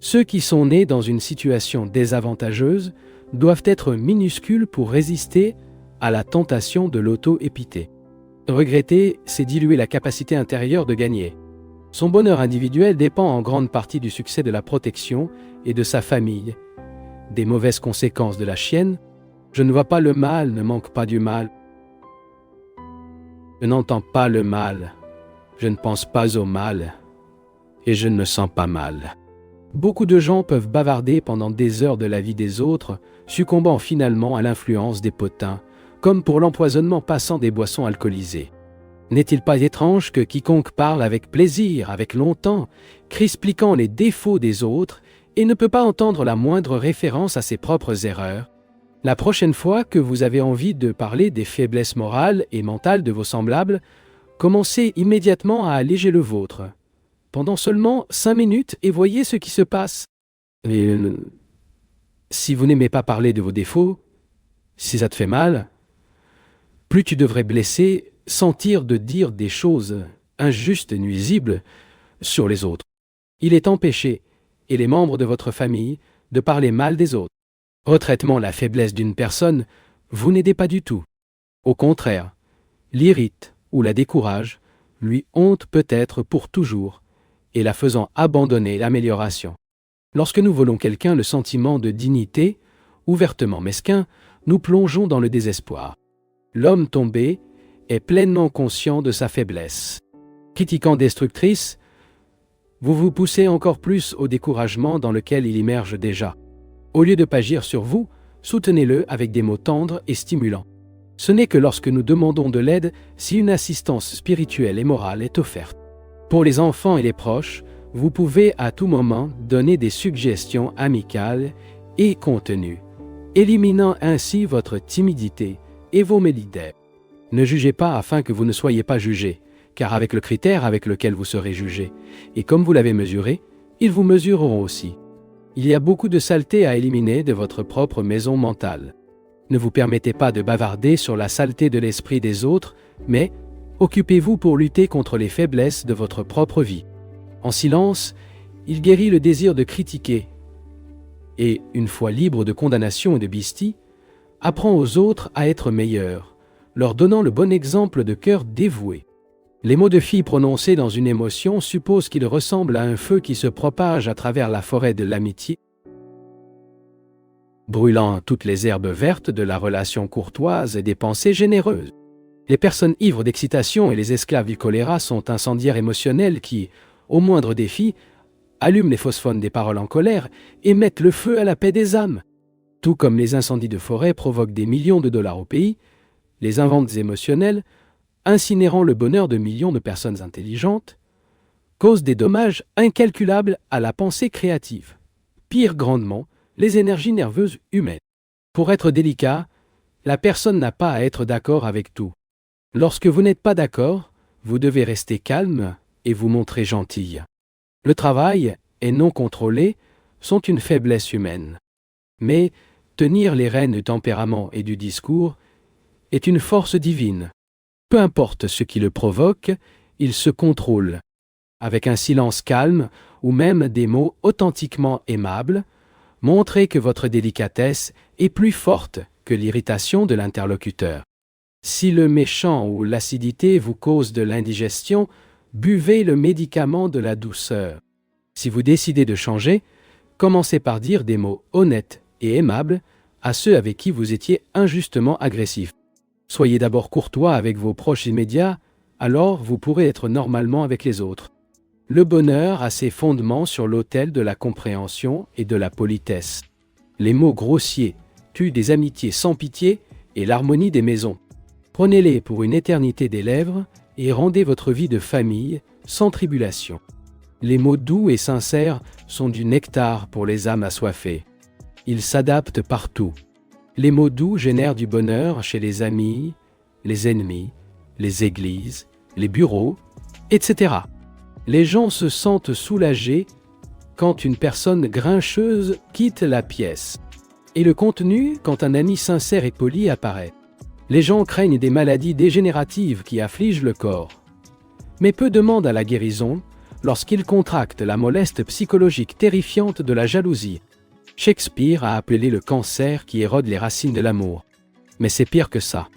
Ceux qui sont nés dans une situation désavantageuse doivent être minuscules pour résister à la tentation de l'auto-épité. Regretter, c'est diluer la capacité intérieure de gagner. Son bonheur individuel dépend en grande partie du succès de la protection et de sa famille. Des mauvaises conséquences de la chienne, je ne vois pas le mal, ne manque pas du mal. Je n'entends pas le mal, je ne pense pas au mal, et je ne me sens pas mal. Beaucoup de gens peuvent bavarder pendant des heures de la vie des autres, succombant finalement à l'influence des potins, comme pour l'empoisonnement passant des boissons alcoolisées. N'est-il pas étrange que quiconque parle avec plaisir, avec longtemps, expliquant les défauts des autres, et ne peut pas entendre la moindre référence à ses propres erreurs? La prochaine fois que vous avez envie de parler des faiblesses morales et mentales de vos semblables, commencez immédiatement à alléger le vôtre. Pendant seulement 5 minutes et voyez ce qui se passe. Et si vous n'aimez pas parler de vos défauts, si ça te fait mal, plus tu devrais blesser, sentir de dire des choses injustes et nuisibles sur les autres. Il est empêché, et les membres de votre famille, de parler mal des autres. Retraitement la faiblesse d'une personne, vous n'aidez pas du tout. Au contraire, l'irrite ou la décourage, lui honte peut-être pour toujours, et la faisant abandonner l'amélioration. Lorsque nous volons quelqu'un le sentiment de dignité, ouvertement mesquin, nous plongeons dans le désespoir. L'homme tombé est pleinement conscient de sa faiblesse. Critiquant destructrice, vous vous poussez encore plus au découragement dans lequel il immerge déjà. Au lieu de pagir sur vous, soutenez-le avec des mots tendres et stimulants. Ce n'est que lorsque nous demandons de l'aide si une assistance spirituelle et morale est offerte. Pour les enfants et les proches, vous pouvez à tout moment donner des suggestions amicales et contenues, éliminant ainsi votre timidité et vos médidères. Ne jugez pas afin que vous ne soyez pas jugés, car avec le critère avec lequel vous serez jugés, et comme vous l'avez mesuré, ils vous mesureront aussi. Il y a beaucoup de saleté à éliminer de votre propre maison mentale. Ne vous permettez pas de bavarder sur la saleté de l'esprit des autres, mais occupez-vous pour lutter contre les faiblesses de votre propre vie. En silence, il guérit le désir de critiquer. Et, une fois libre de condamnation et de bistie, apprend aux autres à être meilleurs, leur donnant le bon exemple de cœur dévoué. Les mots de fille prononcés dans une émotion supposent qu'ils ressemblent à un feu qui se propage à travers la forêt de l'amitié, brûlant toutes les herbes vertes de la relation courtoise et des pensées généreuses. Les personnes ivres d'excitation et les esclaves du choléra sont incendiaires émotionnels qui, au moindre défi, allument les phosphones des paroles en colère et mettent le feu à la paix des âmes. Tout comme les incendies de forêt provoquent des millions de dollars au pays, les inventes émotionnelles, incinérant le bonheur de millions de personnes intelligentes, causent des dommages incalculables à la pensée créative. Pire grandement, les énergies nerveuses humaines. Pour être délicat, la personne n'a pas à être d'accord avec tout. Lorsque vous n'êtes pas d'accord, vous devez rester calme et vous montrer gentille. Le travail et non contrôlé sont une faiblesse humaine. Mais tenir les rênes du tempérament et du discours est une force divine. Peu importe ce qui le provoque, il se contrôle. Avec un silence calme ou même des mots authentiquement aimables, montrez que votre délicatesse est plus forte que l'irritation de l'interlocuteur. Si le méchant ou l'acidité vous cause de l'indigestion, buvez le médicament de la douceur. Si vous décidez de changer, commencez par dire des mots honnêtes et aimables à ceux avec qui vous étiez injustement agressif. Soyez d'abord courtois avec vos proches immédiats, alors vous pourrez être normalement avec les autres. Le bonheur a ses fondements sur l'autel de la compréhension et de la politesse. Les mots grossiers tuent des amitiés sans pitié et l'harmonie des maisons. Prenez-les pour une éternité des lèvres et rendez votre vie de famille sans tribulation. Les mots doux et sincères sont du nectar pour les âmes assoiffées. Ils s'adaptent partout. Les mots doux génèrent du bonheur chez les amis, les ennemis, les églises, les bureaux, etc. Les gens se sentent soulagés quand une personne grincheuse quitte la pièce. Et le contenu quand un ami sincère et poli apparaît. Les gens craignent des maladies dégénératives qui affligent le corps. Mais peu demandent à la guérison lorsqu'il contracte la moleste psychologique terrifiante de la jalousie. Shakespeare a appelé le cancer qui érode les racines de l'amour. Mais c'est pire que ça.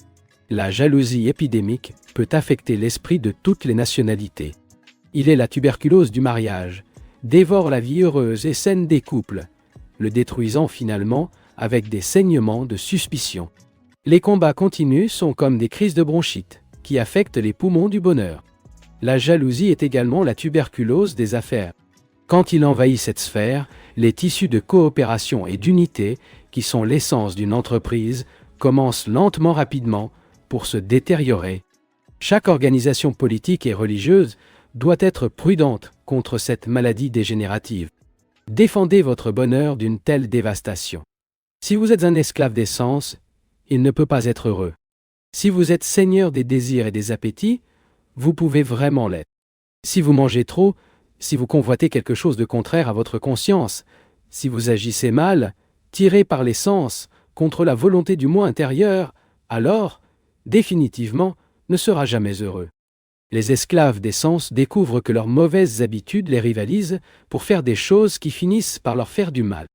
La jalousie épidémique peut affecter l'esprit de toutes les nationalités. Il est la tuberculose du mariage, dévore la vie heureuse et saine des couples, le détruisant finalement avec des saignements de suspicion. Les combats continus sont comme des crises de bronchite, qui affectent les poumons du bonheur. La jalousie est également la tuberculose des affaires. Quand il envahit cette sphère, les tissus de coopération et d'unité, qui sont l'essence d'une entreprise, commencent lentement rapidement pour se détériorer. Chaque organisation politique et religieuse doit être prudente contre cette maladie dégénérative. Défendez votre bonheur d'une telle dévastation. Si vous êtes un esclave des sens, il ne peut pas être heureux. Si vous êtes seigneur des désirs et des appétits, vous pouvez vraiment l'être. Si vous mangez trop, si vous convoitez quelque chose de contraire à votre conscience, si vous agissez mal, tiré par les sens, contre la volonté du moi intérieur, alors, définitivement, ne sera jamais heureux. Les esclaves des sens découvrent que leurs mauvaises habitudes les rivalisent pour faire des choses qui finissent par leur faire du mal.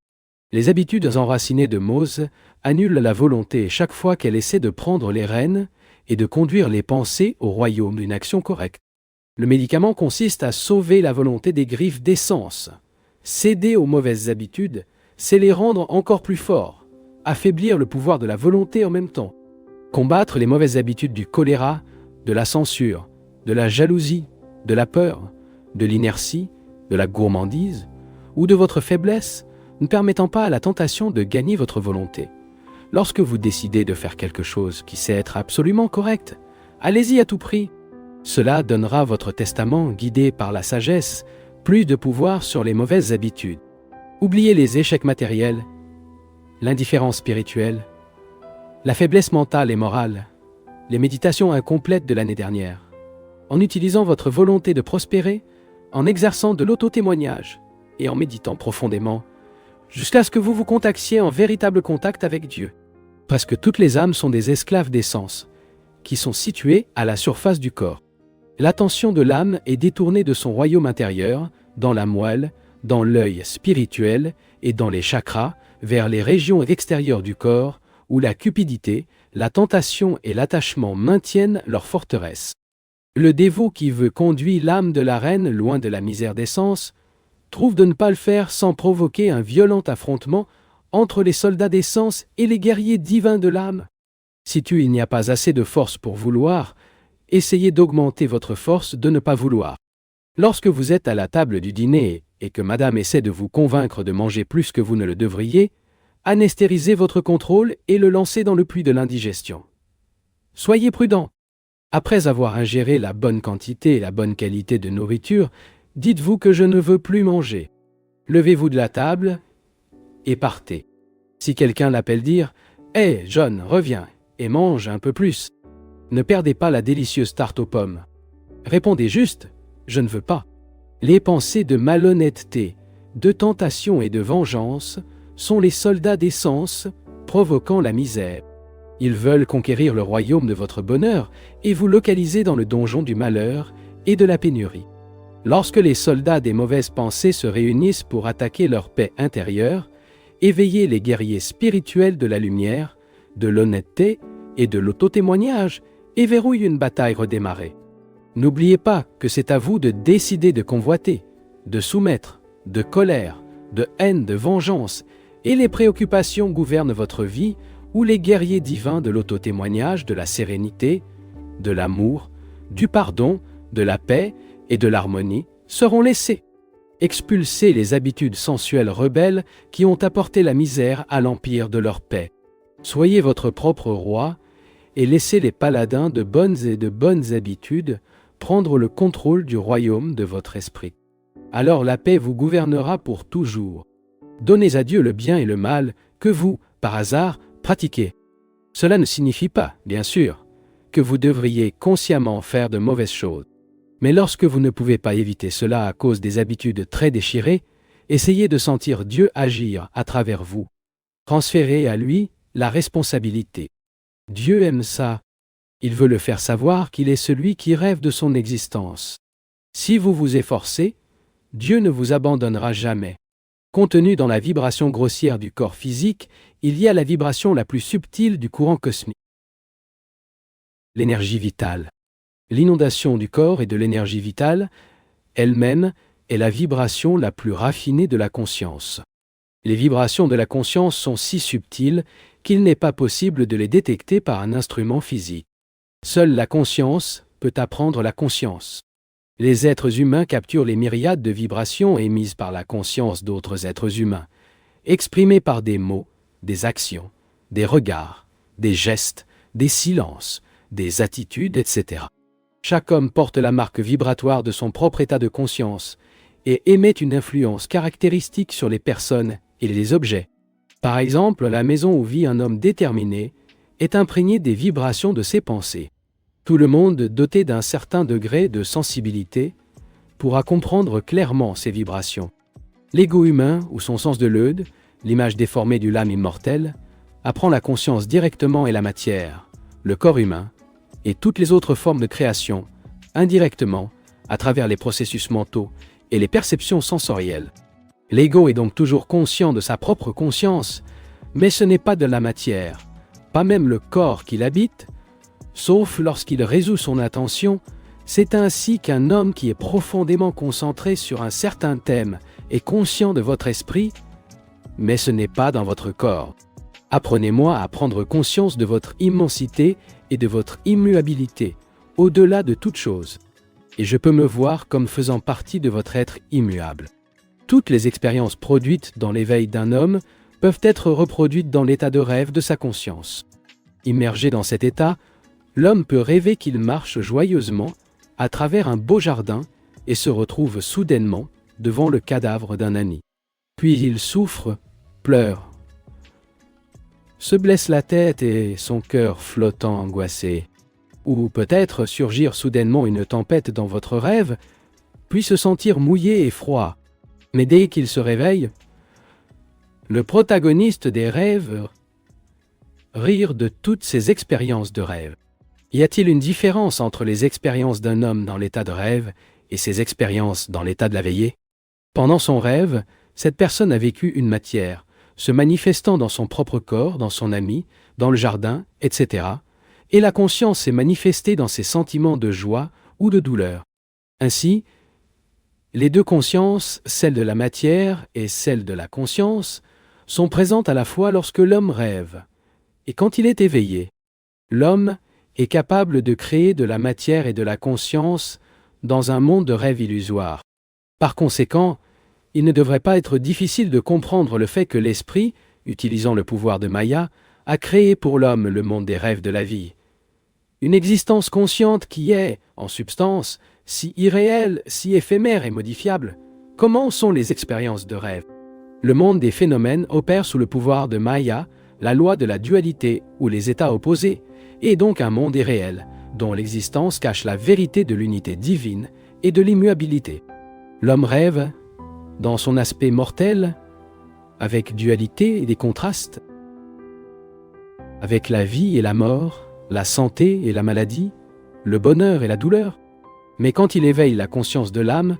Les habitudes enracinées de Mose annulent la volonté chaque fois qu'elle essaie de prendre les rênes et de conduire les pensées au royaume d'une action correcte. Le médicament consiste à sauver la volonté des griffes des sens. Céder aux mauvaises habitudes, c'est les rendre encore plus forts, affaiblir le pouvoir de la volonté en même temps. Combattre les mauvaises habitudes du choléra, de la censure, de la jalousie, de la peur, de l'inertie, de la gourmandise ou de votre faiblesse, ne permettant pas à la tentation de gagner votre volonté. Lorsque vous décidez de faire quelque chose qui sait être absolument correct, allez-y à tout prix. Cela donnera à votre testament, guidé par la sagesse, plus de pouvoir sur les mauvaises habitudes. Oubliez les échecs matériels, l'indifférence spirituelle, la faiblesse mentale et morale, les méditations incomplètes de l'année dernière. En utilisant votre volonté de prospérer, en exerçant de l'auto-témoignage et en méditant profondément, jusqu'à ce que vous vous contactiez en véritable contact avec Dieu. Presque toutes les âmes sont des esclaves des sens, qui sont situés à la surface du corps. L'attention de l'âme est détournée de son royaume intérieur, dans la moelle, dans l'œil spirituel et dans les chakras, vers les régions extérieures du corps, où la cupidité, la tentation et l'attachement maintiennent leur forteresse. Le dévot qui veut conduire l'âme de la reine loin de la misère des sens, trouve de ne pas le faire sans provoquer un violent affrontement entre les soldats des sens et les guerriers divins de l'âme. Si il n'y a pas assez de force pour vouloir, essayez d'augmenter votre force de ne pas vouloir. Lorsque vous êtes à la table du dîner et que madame essaie de vous convaincre de manger plus que vous ne le devriez, anesthérisez votre contrôle et le lancez dans le puits de l'indigestion. Soyez prudent. Après avoir ingéré la bonne quantité et la bonne qualité de nourriture, dites-vous que je ne veux plus manger. Levez-vous de la table et partez. Si quelqu'un l'appelle dire « Hé, John, reviens et mange un peu plus », ne perdez pas la délicieuse tarte aux pommes. Répondez juste « Je ne veux pas ». Les pensées de malhonnêteté, de tentation et de vengeance sont les soldats des sens provoquant la misère. Ils veulent conquérir le royaume de votre bonheur et vous localiser dans le donjon du malheur et de la pénurie. Lorsque les soldats des mauvaises pensées se réunissent pour attaquer leur paix intérieure, éveillez les guerriers spirituels de la lumière, de l'honnêteté et de l'auto-témoignage et verrouillent une bataille redémarrée. N'oubliez pas que c'est à vous de décider de convoiter, de soumettre, de colère, de haine, de vengeance, et les préoccupations gouvernent votre vie où les guerriers divins de l'auto-témoignage, de la sérénité, de l'amour, du pardon, de la paix et de l'harmonie seront laissés. Expulsez les habitudes sensuelles rebelles qui ont apporté la misère à l'empire de leur paix. Soyez votre propre roi et laissez les paladins de bonnes habitudes prendre le contrôle du royaume de votre esprit. Alors la paix vous gouvernera pour toujours. Donnez à Dieu le bien et le mal que vous, par hasard, pratiquez. Cela ne signifie pas, bien sûr, que vous devriez consciemment faire de mauvaises choses. Mais lorsque vous ne pouvez pas éviter cela à cause des habitudes très déchirées, essayez de sentir Dieu agir à travers vous. Transférez à lui la responsabilité. Dieu aime ça. Il veut le faire savoir qu'il est celui qui rêve de son existence. Si vous vous efforcez, Dieu ne vous abandonnera jamais. Contenue dans la vibration grossière du corps physique, il y a la vibration la plus subtile du courant cosmique. L'énergie vitale. L'inondation du corps et de l'énergie vitale, elle-même, est la vibration la plus raffinée de la conscience. Les vibrations de la conscience sont si subtiles qu'il n'est pas possible de les détecter par un instrument physique. Seule la conscience peut apprendre la conscience. Les êtres humains capturent les myriades de vibrations émises par la conscience d'autres êtres humains, exprimées par des mots, des actions, des regards, des gestes, des silences, des attitudes, etc. Chaque homme porte la marque vibratoire de son propre état de conscience et émet une influence caractéristique sur les personnes et les objets. Par exemple, la maison où vit un homme déterminé est imprégnée des vibrations de ses pensées. Tout le monde doté d'un certain degré de sensibilité pourra comprendre clairement ces vibrations. L'ego humain, ou son sens de l'œde, l'image déformée du l'âme immortelle, apprend la conscience directement et la matière, le corps humain, et toutes les autres formes de création, indirectement, à travers les processus mentaux et les perceptions sensorielles. L'ego est donc toujours conscient de sa propre conscience, mais ce n'est pas de la matière, pas même le corps qu'il habite, sauf lorsqu'il résout son attention. C'est ainsi qu'un homme qui est profondément concentré sur un certain thème est conscient de votre esprit, mais ce n'est pas dans votre corps. Apprenez-moi à prendre conscience de votre immensité et de votre immuabilité, au-delà de toute chose. Et je peux me voir comme faisant partie de votre être immuable. Toutes les expériences produites dans l'éveil d'un homme peuvent être reproduites dans l'état de rêve de sa conscience. Immergé dans cet état, l'homme peut rêver qu'il marche joyeusement à travers un beau jardin et se retrouve soudainement devant le cadavre d'un ami. Puis il souffre, pleure, se blesse la tête et son cœur flottant angoissé. Ou peut-être surgir soudainement une tempête dans votre rêve, puis se sentir mouillé et froid. Mais dès qu'il se réveille, le protagoniste des rêves rire de toutes ces expériences de rêve. Y a-t-il une différence entre les expériences d'un homme dans l'état de rêve et ses expériences dans l'état de la veillée? Pendant son rêve, cette personne a vécu une matière, se manifestant dans son propre corps, dans son ami, dans le jardin, etc. Et la conscience s'est manifestée dans ses sentiments de joie ou de douleur. Ainsi, les deux consciences, celle de la matière et celle de la conscience, sont présentes à la fois lorsque l'homme rêve et quand il est éveillé. L'homme est capable de créer de la matière et de la conscience dans un monde de rêve illusoire. Par conséquent, il ne devrait pas être difficile de comprendre le fait que l'esprit, utilisant le pouvoir de Maya, a créé pour l'homme le monde des rêves de la vie. Une existence consciente qui est, en substance, si irréelle, si éphémère et modifiable. Comment sont les expériences de rêve? Le monde des phénomènes opère sous le pouvoir de Maya, la loi de la dualité ou les états opposés, et donc un monde irréel, dont l'existence cache la vérité de l'unité divine et de l'immuabilité. L'homme rêve, dans son aspect mortel, avec dualité et des contrastes, avec la vie et la mort, la santé et la maladie, le bonheur et la douleur. Mais quand il éveille la conscience de l'âme,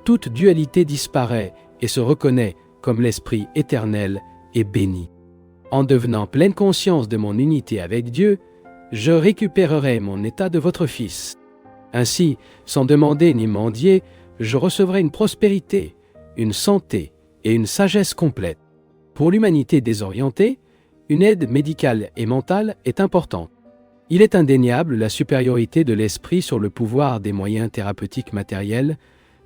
toute dualité disparaît et se reconnaît comme l'esprit éternel et béni. En devenant pleine conscience de mon unité avec Dieu, je récupérerai mon état de votre Fils. Ainsi, sans demander ni mendier, je recevrai une prospérité, une santé et une sagesse complète. Pour l'humanité désorientée, une aide médicale et mentale est importante. Il est indéniable la supériorité de l'esprit sur le pouvoir des moyens thérapeutiques matériels,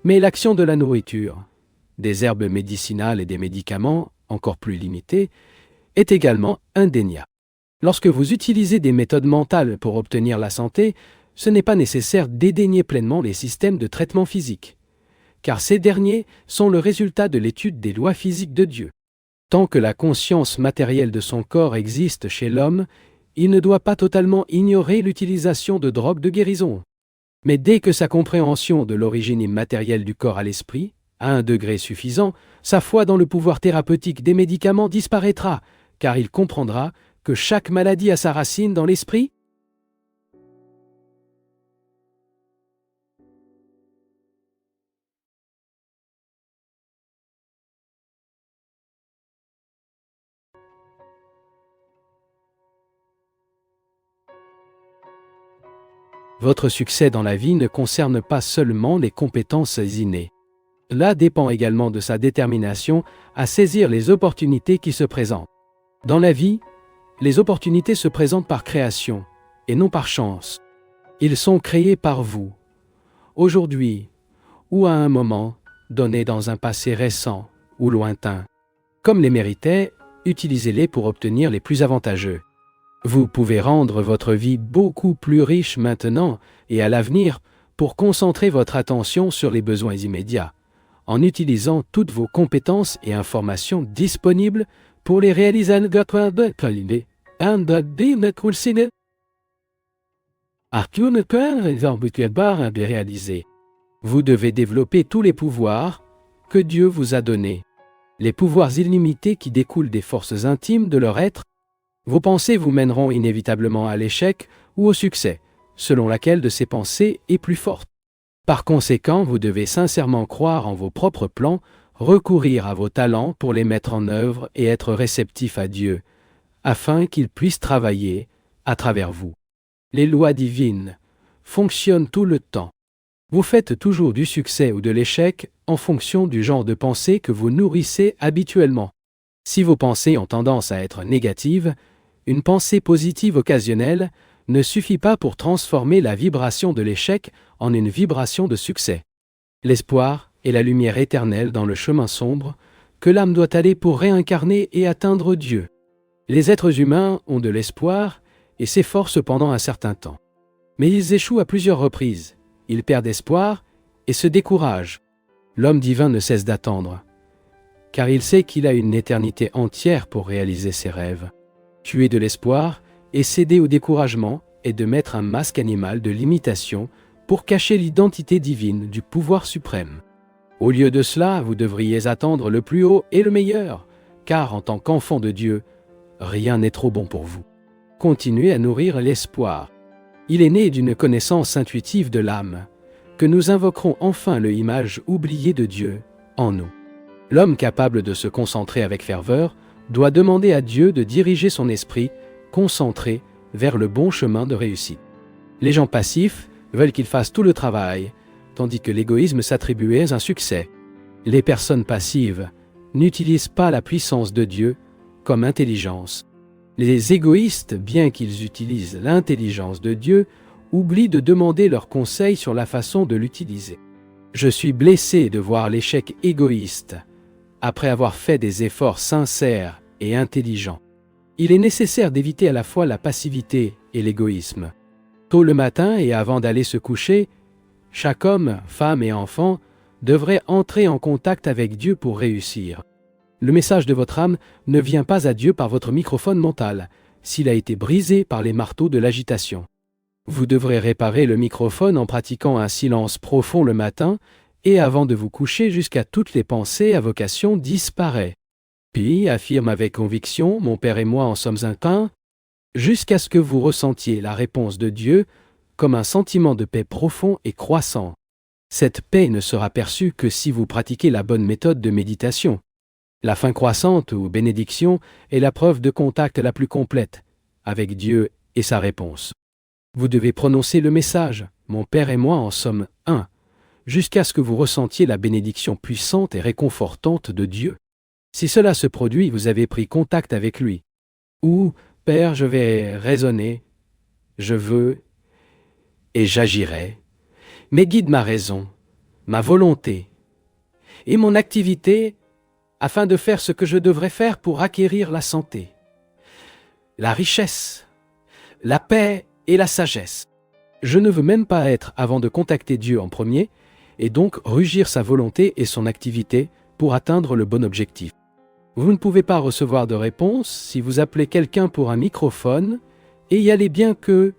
mais l'action de la nourriture, des herbes médicinales et des médicaments, encore plus limités, est également indéniable. Lorsque vous utilisez des méthodes mentales pour obtenir la santé, ce n'est pas nécessaire dédaigner pleinement les systèmes de traitement physique, car ces derniers sont le résultat de l'étude des lois physiques de Dieu. Tant que la conscience matérielle de son corps existe chez l'homme, il ne doit pas totalement ignorer l'utilisation de drogues de guérison. Mais dès que sa compréhension de l'origine immatérielle du corps à l'esprit, à un degré suffisant, sa foi dans le pouvoir thérapeutique des médicaments disparaîtra, car il comprendra que chaque maladie a sa racine dans l'esprit Votre succès dans la vie ne concerne pas seulement les compétences innées. Cela dépend également de sa détermination à saisir les opportunités qui se présentent. Dans la vie, les opportunités se présentent par création et non par chance. Ils sont créés par vous, aujourd'hui ou à un moment donné dans un passé récent ou lointain. Comme les méritait, utilisez-les pour obtenir les plus avantageux. Vous pouvez rendre votre vie beaucoup plus riche maintenant et à l'avenir pour concentrer votre attention sur les besoins immédiats, en utilisant toutes vos compétences et informations disponibles pour les réaliser. Vous devez développer tous les pouvoirs que Dieu vous a donnés, les pouvoirs illimités qui découlent des forces intimes de leur être. Vos pensées vous mèneront inévitablement à l'échec ou au succès, selon laquelle de ces pensées est plus forte. Par conséquent, vous devez sincèrement croire en vos propres plans, recourir à vos talents pour les mettre en œuvre et être réceptif à Dieu, afin qu'il puisse travailler à travers vous. Les lois divines fonctionnent tout le temps. Vous faites toujours du succès ou de l'échec en fonction du genre de pensée que vous nourrissez habituellement. Si vos pensées ont tendance à être négatives, une pensée positive occasionnelle ne suffit pas pour transformer la vibration de l'échec en une vibration de succès. L'espoir est la lumière éternelle dans le chemin sombre que l'âme doit aller pour réincarner et atteindre Dieu. Les êtres humains ont de l'espoir et s'efforcent pendant un certain temps. Mais ils échouent à plusieurs reprises, ils perdent espoir et se découragent. L'homme divin ne cesse d'attendre, car il sait qu'il a une éternité entière pour réaliser ses rêves. Tuer de l'espoir et céder au découragement est de mettre un masque animal de l'imitation pour cacher l'identité divine du pouvoir suprême. Au lieu de cela, vous devriez attendre le plus haut et le meilleur, car en tant qu'enfant de Dieu, rien n'est trop bon pour vous. Continuez à nourrir l'espoir. Il est né d'une connaissance intuitive de l'âme, que nous invoquerons enfin l'image oubliée de Dieu en nous. L'homme capable de se concentrer avec ferveur doit demander à Dieu de diriger son esprit concentré vers le bon chemin de réussite. Les gens passifs veulent qu'il fasse tout le travail, tandis que l'égoïsme s'attribuait un succès. Les personnes passives n'utilisent pas la puissance de Dieu comme intelligence. Les égoïstes, bien qu'ils utilisent l'intelligence de Dieu, oublient de demander leurs conseils sur la façon de l'utiliser. Je suis blessé de voir l'échec égoïste, après avoir fait des efforts sincères et intelligents. Il est nécessaire d'éviter à la fois la passivité et l'égoïsme. Tôt le matin et avant d'aller se coucher, chaque homme, femme et enfant devrait entrer en contact avec Dieu pour réussir. Le message de votre âme ne vient pas à Dieu par votre microphone mental, s'il a été brisé par les marteaux de l'agitation. Vous devrez réparer le microphone en pratiquant un silence profond le matin et avant de vous coucher jusqu'à toutes les pensées à vocation disparaissent. Puis affirme avec conviction, mon Père et moi en sommes un, jusqu'à ce que vous ressentiez la réponse de Dieu comme un sentiment de paix profond et croissant. Cette paix ne sera perçue que si vous pratiquez la bonne méthode de méditation. La fin croissante ou bénédiction est la preuve de contact la plus complète avec Dieu et sa réponse. Vous devez prononcer le message « Mon Père et moi en sommes un » jusqu'à ce que vous ressentiez la bénédiction puissante et réconfortante de Dieu. Si cela se produit, vous avez pris contact avec lui. Ou « Père, je vais raisonner, je veux et j'agirai, mais guide ma raison, ma volonté et mon activité afin de faire ce que je devrais faire pour acquérir la santé, la richesse, la paix et la sagesse. Je ne veux même pas être avant de contacter Dieu en premier et donc rugir sa volonté et son activité pour atteindre le bon objectif. Vous ne pouvez pas recevoir de réponse si vous appelez quelqu'un pour un microphone et y allez bien que...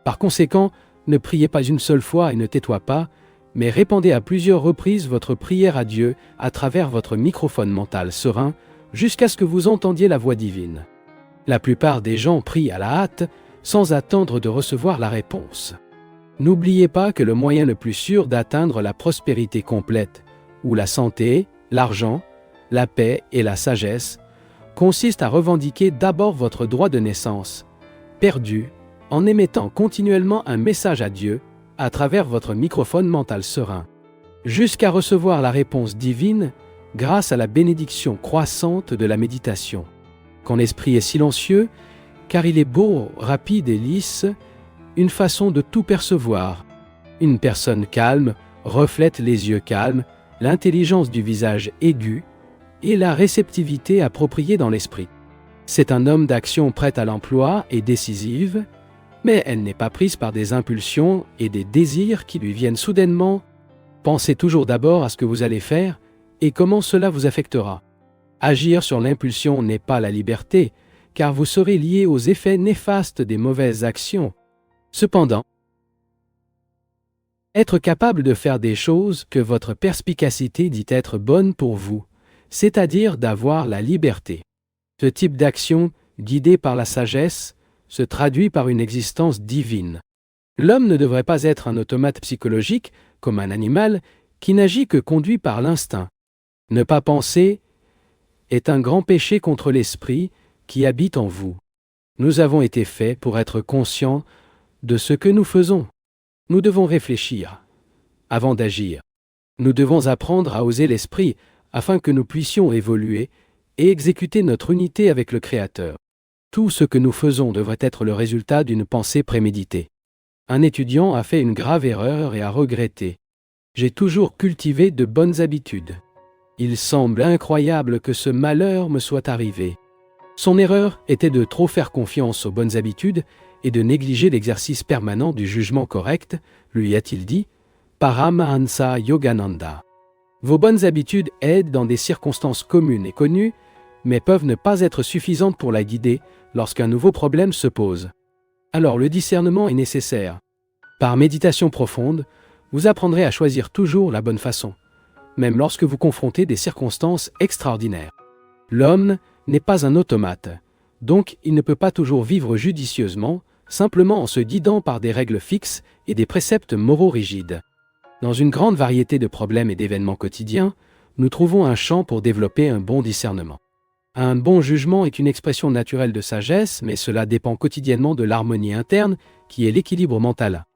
Par conséquent, ne priez pas une seule fois et ne tais-toi pas, mais répandez à plusieurs reprises votre prière à Dieu à travers votre microphone mental serein jusqu'à ce que vous entendiez la voix divine. La plupart des gens prient à la hâte sans attendre de recevoir la réponse. N'oubliez pas que le moyen le plus sûr d'atteindre la prospérité complète, ou la santé, l'argent, la paix et la sagesse, consiste à revendiquer d'abord votre droit de naissance, perdu en émettant continuellement un message à Dieu à travers votre microphone mental serein, jusqu'à recevoir la réponse divine grâce à la bénédiction croissante de la méditation. Quand l'esprit est silencieux, car il est beau, rapide et lisse, une façon de tout percevoir. Une personne calme reflète les yeux calmes, l'intelligence du visage aigu et la réceptivité appropriée dans l'esprit. C'est un homme d'action prête à l'emploi et décisive, mais elle n'est pas prise par des impulsions et des désirs qui lui viennent soudainement. Pensez toujours d'abord à ce que vous allez faire et comment cela vous affectera. Agir sur l'impulsion n'est pas la liberté, car vous serez lié aux effets néfastes des mauvaises actions. Cependant, être capable de faire des choses que votre perspicacité dit être bonnes pour vous, c'est-à-dire d'avoir la liberté. Ce type d'action, guidé par la sagesse, se traduit par une existence divine. L'homme ne devrait pas être un automate psychologique, comme un animal, qui n'agit que conduit par l'instinct. Ne pas penser est un grand péché contre l'esprit qui habite en vous. Nous avons été faits pour être conscients de ce que nous faisons. Nous devons réfléchir avant d'agir. Nous devons apprendre à oser l'esprit afin que nous puissions évoluer et exécuter notre unité avec le Créateur. Tout ce que nous faisons devrait être le résultat d'une pensée préméditée. Un étudiant a fait une grave erreur et a regretté. J'ai toujours cultivé de bonnes habitudes. Il semble incroyable que ce malheur me soit arrivé. Son erreur était de trop faire confiance aux bonnes habitudes et de négliger l'exercice permanent du jugement correct, lui a-t-il dit, Paramahansa Yogananda. Vos bonnes habitudes aident dans des circonstances communes et connues, mais peuvent ne pas être suffisantes pour la guider lorsqu'un nouveau problème se pose. Alors le discernement est nécessaire. Par méditation profonde, vous apprendrez à choisir toujours la bonne façon, même lorsque vous confrontez des circonstances extraordinaires. L'homme n'est pas un automate, donc il ne peut pas toujours vivre judicieusement, simplement en se guidant par des règles fixes et des préceptes moraux rigides. Dans une grande variété de problèmes et d'événements quotidiens, nous trouvons un champ pour développer un bon discernement. Un bon jugement est une expression naturelle de sagesse, mais cela dépend quotidiennement de l'harmonie interne, qui est l'équilibre mental.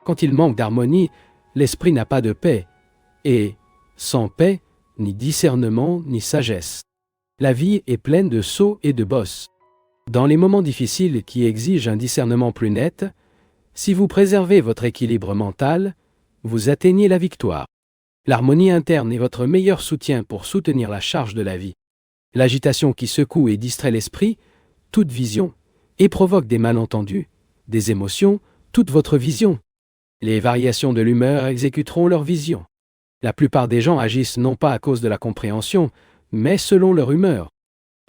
Quand il manque d'harmonie, l'esprit n'a pas de paix, et sans paix, ni discernement, ni sagesse. La vie est pleine de sauts et de bosses. Dans les moments difficiles qui exigent un discernement plus net, si vous préservez votre équilibre mental, vous atteignez la victoire. L'harmonie interne est votre meilleur soutien pour soutenir la charge de la vie. L'agitation qui secoue et distrait l'esprit, toute vision, et provoque des malentendus, des émotions, toute votre vision. Les variations de l'humeur exécuteront leur vision. La plupart des gens agissent non pas à cause de la compréhension, mais selon leur humeur.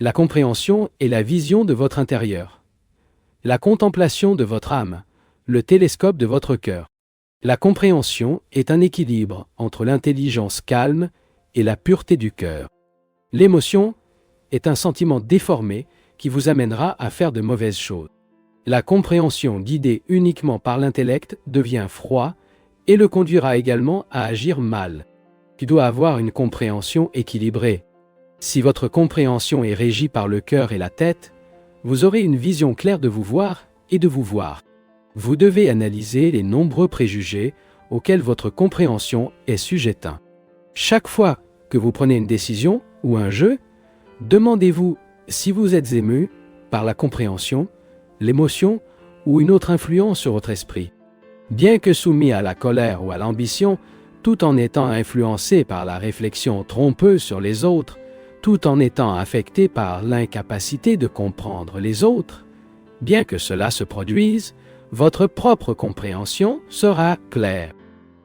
La compréhension est la vision de votre intérieur. La contemplation de votre âme, le télescope de votre cœur. La compréhension est un équilibre entre l'intelligence calme et la pureté du cœur. L'émotion est un sentiment déformé qui vous amènera à faire de mauvaises choses. La compréhension guidée uniquement par l'intellect devient froid et le conduira également à agir mal. Tu dois avoir une compréhension équilibrée. Si votre compréhension est régie par le cœur et la tête, vous aurez une vision claire de vous voir et de vous voir. Vous devez analyser les nombreux préjugés auxquels votre compréhension est sujette. Chaque fois que vous prenez une décision ou un jeu, demandez-vous si vous êtes ému par la compréhension, l'émotion ou une autre influence sur votre esprit. Bien que soumis à la colère ou à l'ambition, tout en étant influencé par la réflexion trompeuse sur les autres, tout en étant affecté par l'incapacité de comprendre les autres, bien que cela se produise, votre propre compréhension sera claire.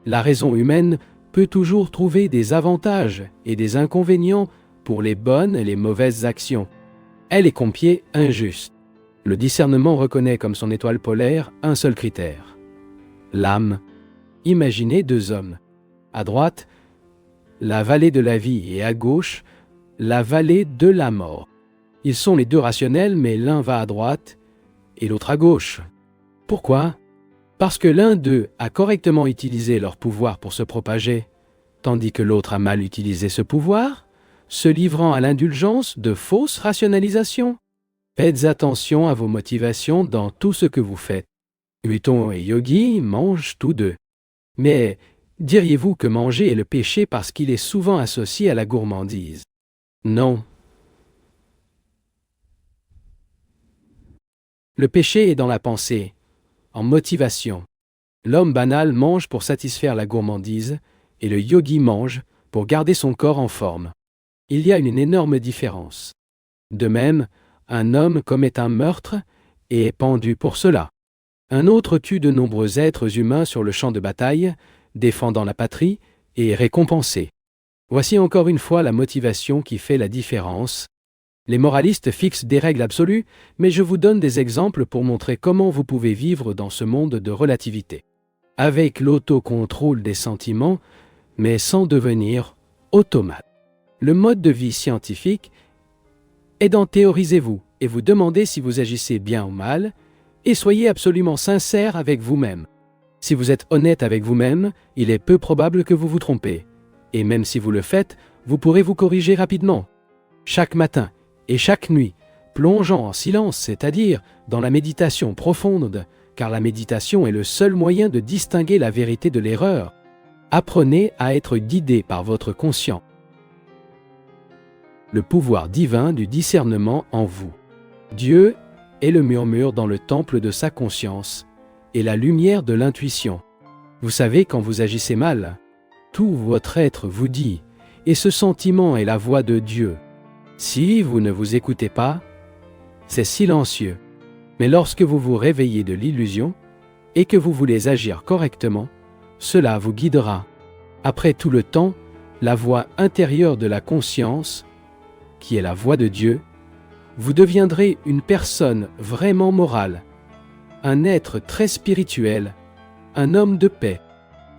La raison humaine peut toujours trouver des avantages et des inconvénients pour les bonnes et les mauvaises actions. Elle est comme pied injuste. Le discernement reconnaît comme son étoile polaire un seul critère: l'âme. Imaginez deux hommes. À droite, la vallée de la vie et à gauche, la vallée de la mort. Ils sont les deux rationnels, mais l'un va à droite et l'autre à gauche. Pourquoi? Parce que l'un d'eux a correctement utilisé leur pouvoir pour se propager, tandis que l'autre a mal utilisé ce pouvoir, se livrant à l'indulgence de fausses rationalisations. Faites attention à vos motivations dans tout ce que vous faites. Vuitton et Yogi mangent tous deux. Mais diriez-vous que manger est le péché parce qu'il est souvent associé à la gourmandise? Non. Le péché est dans la pensée, en motivation. L'homme banal mange pour satisfaire la gourmandise et le yogi mange pour garder son corps en forme. Il y a une énorme différence. De même, un homme commet un meurtre et est pendu pour cela. Un autre tue de nombreux êtres humains sur le champ de bataille, défendant la patrie, et est récompensé. Voici encore une fois la motivation qui fait la différence. Les moralistes fixent des règles absolues, mais je vous donne des exemples pour montrer comment vous pouvez vivre dans ce monde de relativité. Avec l'autocontrôle des sentiments, mais sans devenir automate. Le mode de vie scientifique est d'en théoriser vous et vous demander si vous agissez bien ou mal, et soyez absolument sincère avec vous-même. Si vous êtes honnête avec vous-même, il est peu probable que vous vous trompez. Et même si vous le faites, vous pourrez vous corriger rapidement. Chaque matin et chaque nuit, plongeant en silence, c'est-à-dire dans la méditation profonde, car la méditation est le seul moyen de distinguer la vérité de l'erreur. Apprenez à être guidé par votre conscient. Le pouvoir divin du discernement en vous. Dieu est le murmure dans le temple de sa conscience et la lumière de l'intuition. Vous savez quand vous agissez mal, tout votre être vous dit, et ce sentiment est la voix de Dieu. Si vous ne vous écoutez pas, c'est silencieux. Mais lorsque vous vous réveillez de l'illusion et que vous voulez agir correctement, cela vous guidera. Après tout le temps, la voix intérieure de la conscience, qui est la voix de Dieu, vous deviendrez une personne vraiment morale, un être très spirituel, un homme de paix.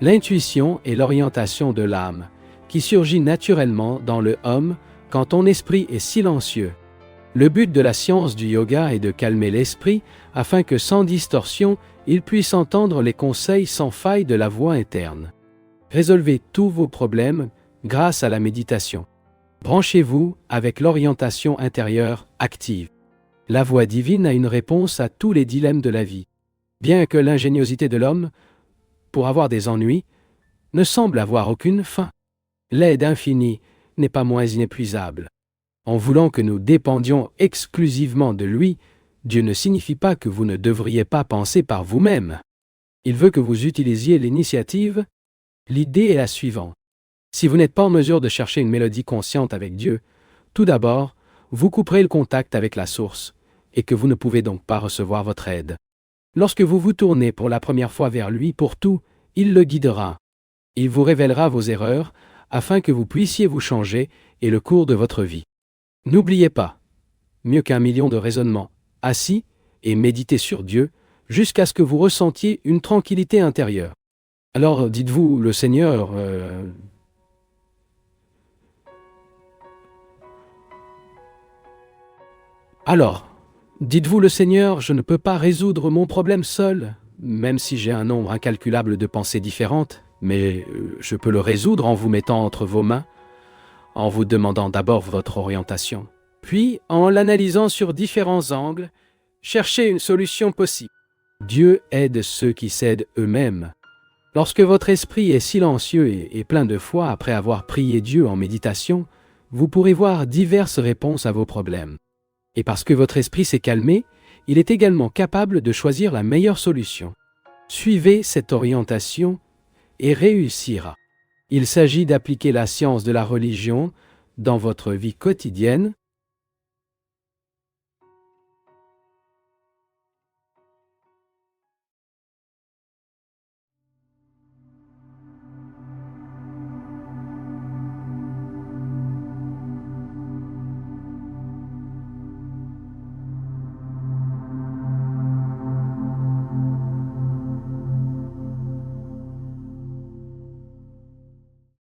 L'intuition est l'orientation de l'âme, qui surgit naturellement dans le homme quand ton esprit est silencieux. Le but de la science du yoga est de calmer l'esprit afin que sans distorsion, il puisse entendre les conseils sans faille de la voix interne. Résolvez tous vos problèmes grâce à la méditation. Branchez-vous avec l'orientation intérieure active. La voix divine a une réponse à tous les dilemmes de la vie. Bien que l'ingéniosité de l'homme, pour avoir des ennuis, ne semble avoir aucune fin, l'aide infinie n'est pas moins inépuisable. En voulant que nous dépendions exclusivement de lui, Dieu ne signifie pas que vous ne devriez pas penser par vous-même. Il veut que vous utilisiez l'initiative. L'idée est la suivante. Si vous n'êtes pas en mesure de chercher une mélodie consciente avec Dieu, tout d'abord, vous couperez le contact avec la source et que vous ne pouvez donc pas recevoir votre aide. Lorsque vous vous tournez pour la première fois vers lui pour tout, il le guidera. Il vous révélera vos erreurs afin que vous puissiez vous changer et le cours de votre vie. N'oubliez pas, mieux qu'un million de raisonnements, assis et méditez sur Dieu jusqu'à ce que vous ressentiez une tranquillité intérieure. Alors dites-vous, le Seigneur... Alors, dites-vous le Seigneur, je ne peux pas résoudre mon problème seul, même si j'ai un nombre incalculable de pensées différentes, mais je peux le résoudre en vous mettant entre vos mains, en vous demandant d'abord votre orientation, puis en l'analysant sur différents angles, cherchez une solution possible. Dieu aide ceux qui s'aident eux-mêmes. Lorsque votre esprit est silencieux et plein de foi après avoir prié Dieu en méditation, vous pourrez voir diverses réponses à vos problèmes. Et parce que votre esprit s'est calmé, il est également capable de choisir la meilleure solution. Suivez cette orientation et réussira. Il s'agit d'appliquer la science de la religion dans votre vie quotidienne